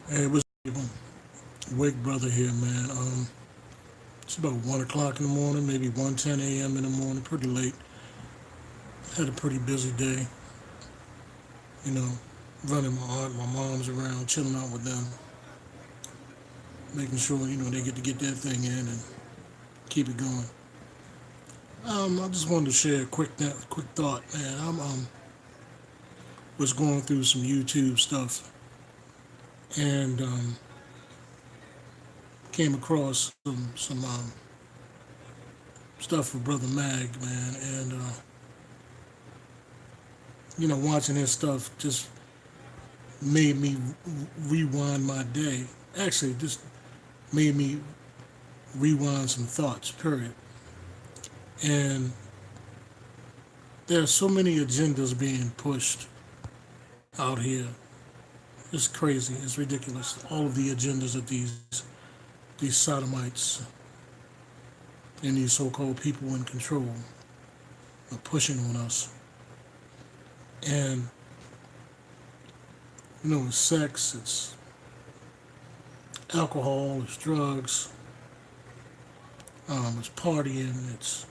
Hey, what's up? Wake brother here, man. It's about 1 o'clock in the morning, maybe 1:10 a.m. in the morning. Pretty late. Had a pretty busy day. You know, running my aunt, my mom's around, chilling out with them, making sure they get to get their thing in and keep it going. I just wanted to share a quick thought, man. I'm was going through some YouTube stuff and came across some stuff with Brother Mag, man, and watching his stuff just made me rewind my day. Actually, just made me rewind some thoughts, period. And there are so many agendas being pushed out here. It's crazy. It's ridiculous. All of the agendas of these sodomites and these so-called people in control are pushing on us. And it's sex, it's alcohol, it's drugs, it's partying, it's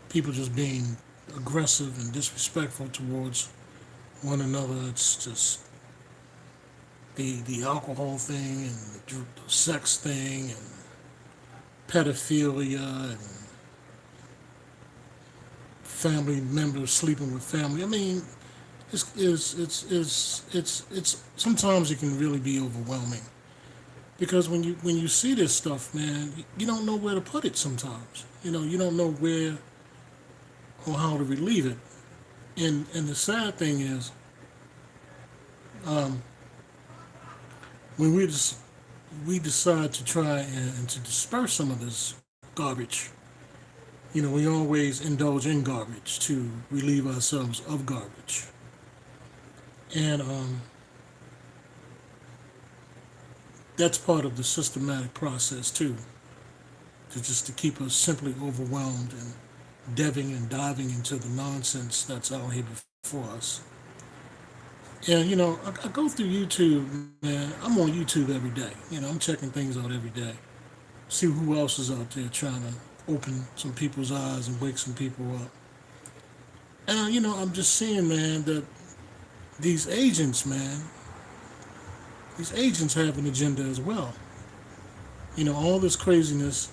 people just being aggressive and disrespectful towards one another. It's just the alcohol thing and the sex thing and pedophilia and family members sleeping with family. I mean, it's sometimes it can really be overwhelming because when you see this stuff, man, you don't know where to put it. Sometimes you don't know where or how to relieve it. And the sad thing is, um, when we decide to try and to disperse some of this garbage, we always indulge in garbage to relieve ourselves of garbage. And that's part of the systematic process too, to keep us simply overwhelmed and delving and diving into the nonsense that's out here before us. And I go through YouTube, man. I'm on YouTube every day. I'm checking things out every day. See who else is out there trying to open some people's eyes and wake some people up. And I'm just seeing, man, that these agents, man, these agents have an agenda as well. All this craziness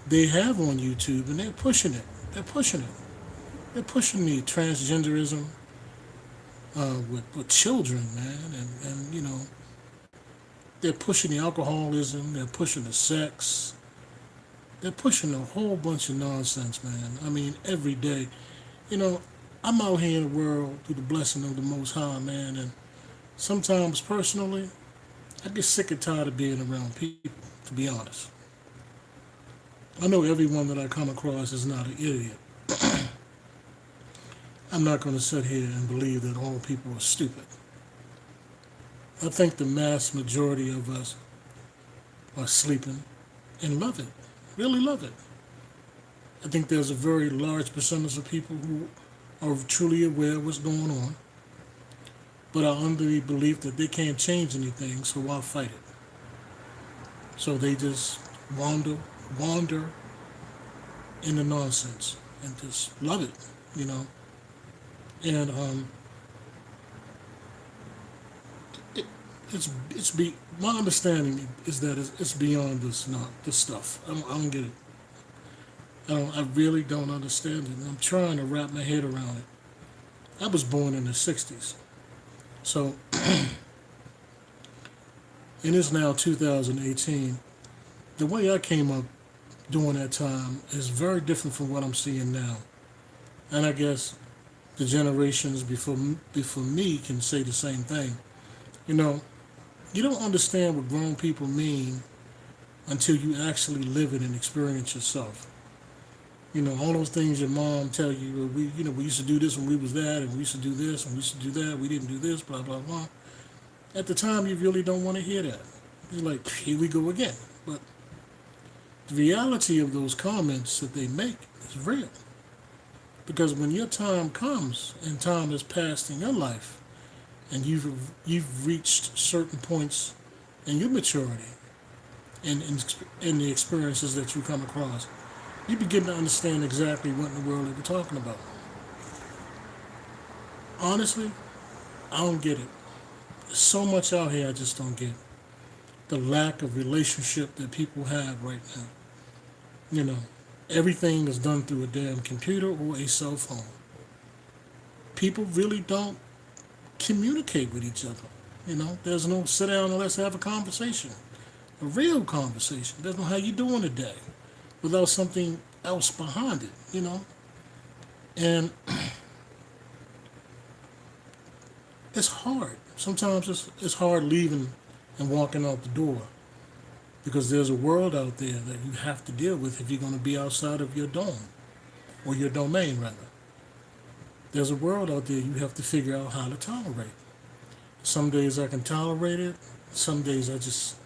they have on YouTube, and they're pushing it. They're pushing it. They're pushing the transgenderism with children, man, and they're pushing the alcoholism. They're pushing the sex. They're pushing a whole bunch of nonsense, man. I mean, every day. You know, I'm out here in the world through the blessing of the Most High, man, and sometimes personally, I get sick and tired of being around people, to be honest. I know everyone that I come across is not an idiot. I'm not going to sit here and believe that all people are stupid. I think the mass majority of us are sleeping and love it, really love it. I think there's a very large percentage of people who are truly aware of what's going on, but are under the belief that they can't change anything, so why fight it? So they just wander in the nonsense and just love it, you know. And it, my understanding is that it's beyond this stuff. I don't get it. I really don't understand it. And I'm trying to wrap my head around it. I was born in the '60s, so and it's now 2018. The way I came up during that time is very different from what I'm seeing now. And I guess the generations before me can say the same thing. You know, you don't understand what grown people mean until you actually live it and experience yourself. All those things your mom tell you, well, we used to do this when we was that, and we used to do this, and we used to do that, we didn't do this, blah, blah, blah. At the time, you really don't want to hear that. You're like, here we go again. But the reality of those comments that they make is real. Because when your time comes and time has passed in your life, and you've reached certain points in your maturity and in the experiences that you come across, you begin to understand exactly what in the world they were talking about. Honestly, I don't get it. There's so much out here I just don't get. The lack of relationship that people have right now. You know, everything is done through a damn computer or a cell phone. People really don't communicate with each other. There's no sit down and let's have a conversation, a real conversation. There's no how you doing today, without something else behind it. And it's hard. Sometimes it's hard leaving and walking out the door because there's a world out there that you have to deal with if you're going to be outside of your dome or your domain rather. There's a world out there you have to figure out how to tolerate. Some days I can tolerate it. Some days I just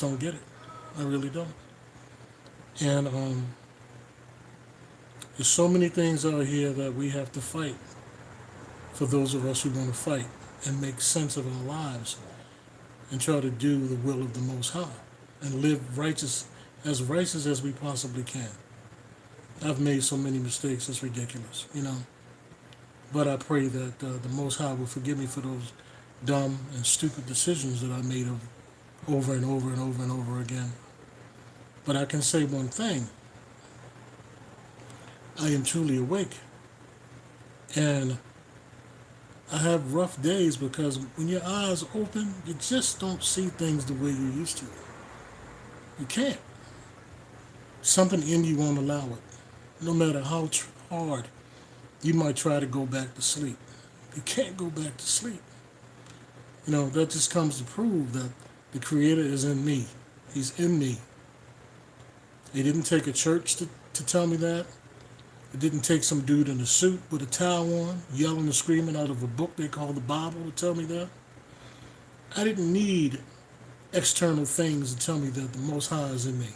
don't get it. I really don't. And there's so many things out here that we have to fight for those of us who want to fight and make sense of our lives and try to do the will of the Most High and live righteous as we possibly can. I've made so many mistakes, it's ridiculous. But I pray that the Most High will forgive me for those dumb and stupid decisions that I made over and over and over and over again. But I can say one thing. I am truly awake. And I have rough days because when your eyes open, you just don't see things the way you used to. You can't. Something in you won't allow it. No matter how hard you might try to go back to sleep. You can't go back to sleep. That just comes to prove that the Creator is in me. He's in me. It didn't take a church to tell me that. It didn't take some dude in a suit with a towel on, yelling and screaming out of a book they call the Bible to tell me that. I didn't need external things to tell me that the Most High is in me.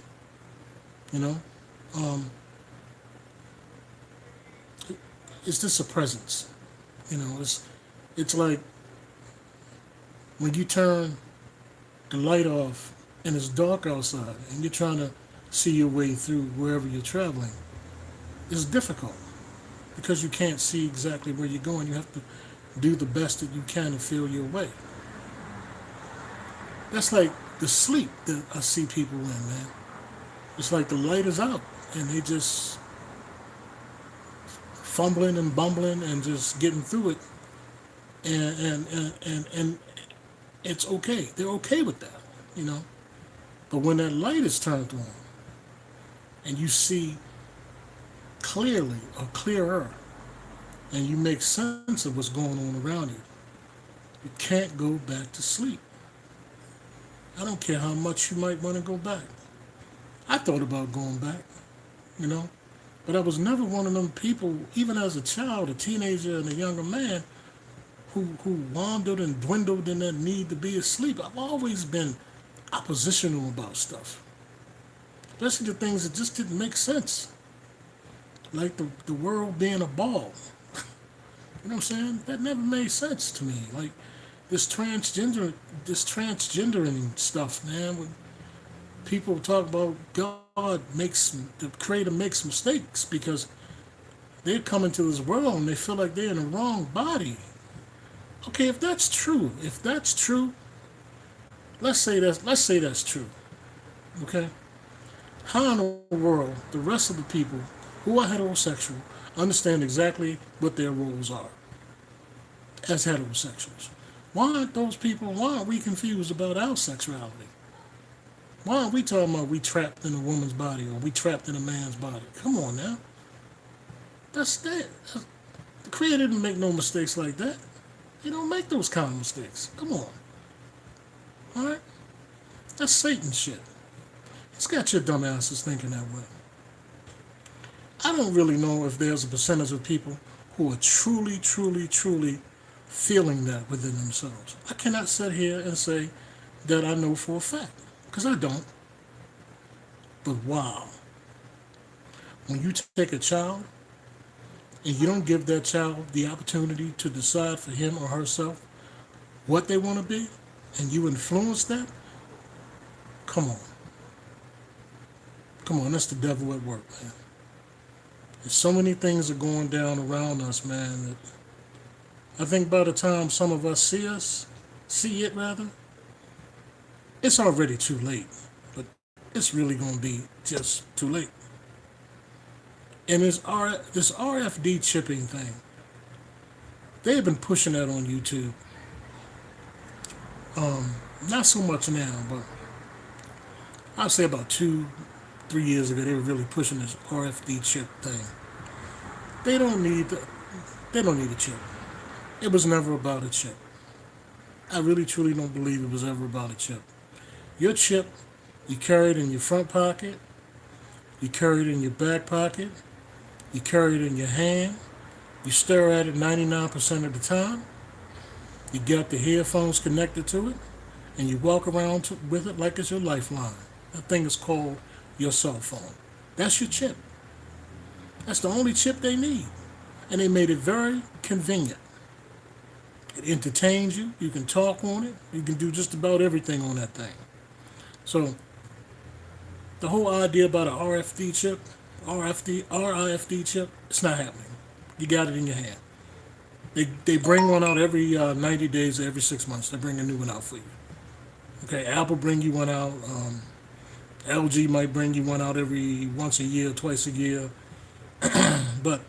It's just a presence. It's like when you turn the light off and it's dark outside and you're trying to see your way through wherever you're traveling. It's difficult because you can't see exactly where you're going. You have to do the best that you can to feel your way. That's like the sleep that I see people in, man. It's like the light is out and they just fumbling and bumbling and just getting through it. And it's okay. They're okay with that. But when that light is turned on and you see clearly or clearer and you make sense of what's going on around you, you can't go back to sleep. I don't care how much you might want to go back. I thought about going back, but I was never one of them people, even as a child, a teenager, and a younger man, who wandered and dwindled in that need to be asleep. I've always been oppositional about stuff, especially the things that just didn't make sense, like the world being a ball. You know what I'm saying? That never made sense to me. Like this transgendering stuff, man. When people talk about the Creator makes mistakes because they're coming to this world and they feel like they're in the wrong body. Okay, if that's true, let's say that's true. Okay? How in the world the rest of the people who are heterosexual understand exactly what their roles are as heterosexuals? Why aren't we confused about our sexuality? Why aren't we talking about we trapped in a woman's body or we trapped in a man's body? Come on now. That's that. The Creator didn't make no mistakes like that. He don't make those kind of mistakes. Come on. Alright? That's Satan shit. He's got your dumb asses thinking that way. I don't really know if there's a percentage of people who are truly, truly, truly feeling that within themselves. I cannot sit here and say that I know for a fact, because I don't. But wow. When you take a child and you don't give that child the opportunity to decide for him or herself what they want to be, and you influence that, come on. Come on, that's the devil at work, man. There's so many things are going down around us, man, that I think by the time some of us see it rather, it's already too late. But it's really going to be just too late. And this RFD chipping thing, they've been pushing that on YouTube. Not so much now, but I'd say about 2, 3 years ago, they were really pushing this RFD chip thing. They don't need the, they don't need a chip. It was never about a chip. I really truly don't believe it was ever about a chip. Your chip, you carry it in your front pocket, you carry it in your back pocket, you carry it in your hand, you stare at it 99% of the time, you got the headphones connected to it, and you walk around with it like it's your lifeline. That thing is called your cell phone. That's your chip. That's the only chip they need. And they made it very convenient. It entertains you. You can talk on it. You can do just about everything on that thing. So the whole idea about an RIFD chip, it's not happening. You got it in your hand. They bring one out every 90 days, every 6 months. They bring a new one out for you. Okay, Apple bring you one out. LG might bring you one out every once a year, twice a year. But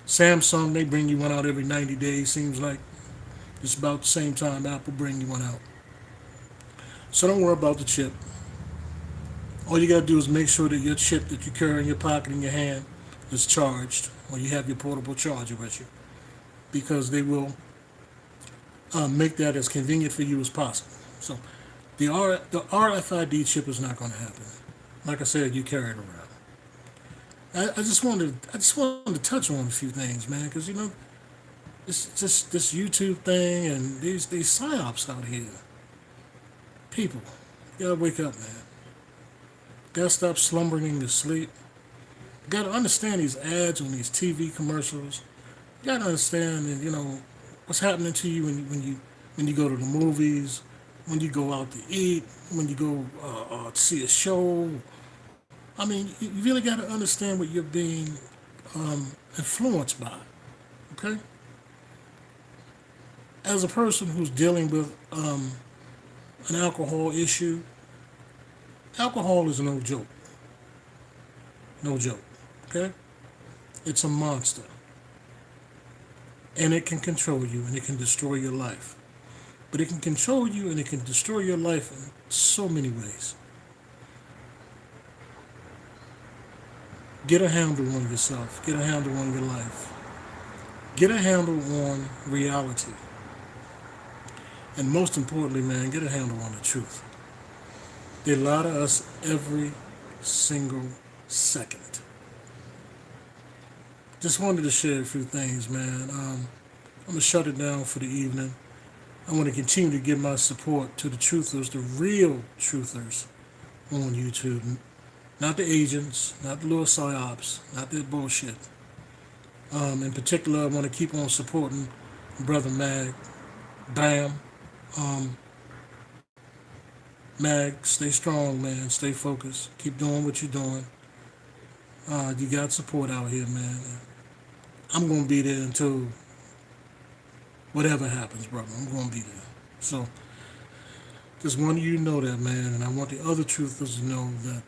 Samsung, they bring you one out every 90 days. Seems like it's about the same time Apple bring you one out. So don't worry about the chip. All you got to do is make sure that your chip that you carry in your pocket, in your hand, is charged, or you have your portable charger with you, because they will make that as convenient for you as possible. So the RFID chip is not going to happen. Like I said, you carry it around. I just wanted to touch on a few things, man, because it's just this YouTube thing and these psyops out here. People, you gotta wake up, man. Gotta stop slumbering in your sleep. You gotta understand these ads on these TV commercials. You gotta understand that what's happening to you when you go to the movies, when you go out to eat, when you go to see a show. I mean, you really got to understand what you're being influenced by, okay? As a person who's dealing with an alcohol issue, alcohol is no joke. No joke, okay? It's a monster. And it can control you and it can destroy your life. But it can control you and it can destroy your life in so many ways. Get a handle on yourself. Get a handle on your life. Get a handle on reality. And most importantly, man, get a handle on the truth. They lie to us every single second. Just wanted to share a few things, man. I'm going to shut it down for the evening. I want to continue to give my support to the truthers, the real truthers on YouTube. Not the agents, not the little psyops, not that bullshit. In particular, I want to keep on supporting Brother Mag, Bam. Mag, stay strong, man. Stay focused. Keep doing what you're doing. You got support out here, man. I'm going to be there until whatever happens, brother. I'm going to be there. So, just wanted you to know that, man. And I want the other truthers to know that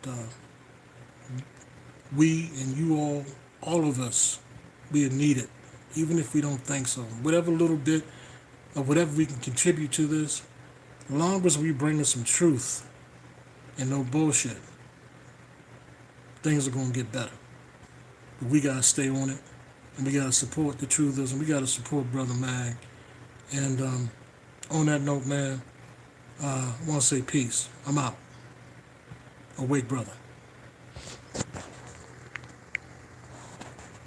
we and you all of us, we are needed, even if we don't think so. Whatever little bit of whatever we can contribute to this, as long as we bring in some truth and no bullshit, things are going to get better. But we got to stay on it, and we got to support the truthers, and we got to support Brother Mag. And on that note, man, I want to say peace. I'm out. Awake, brother.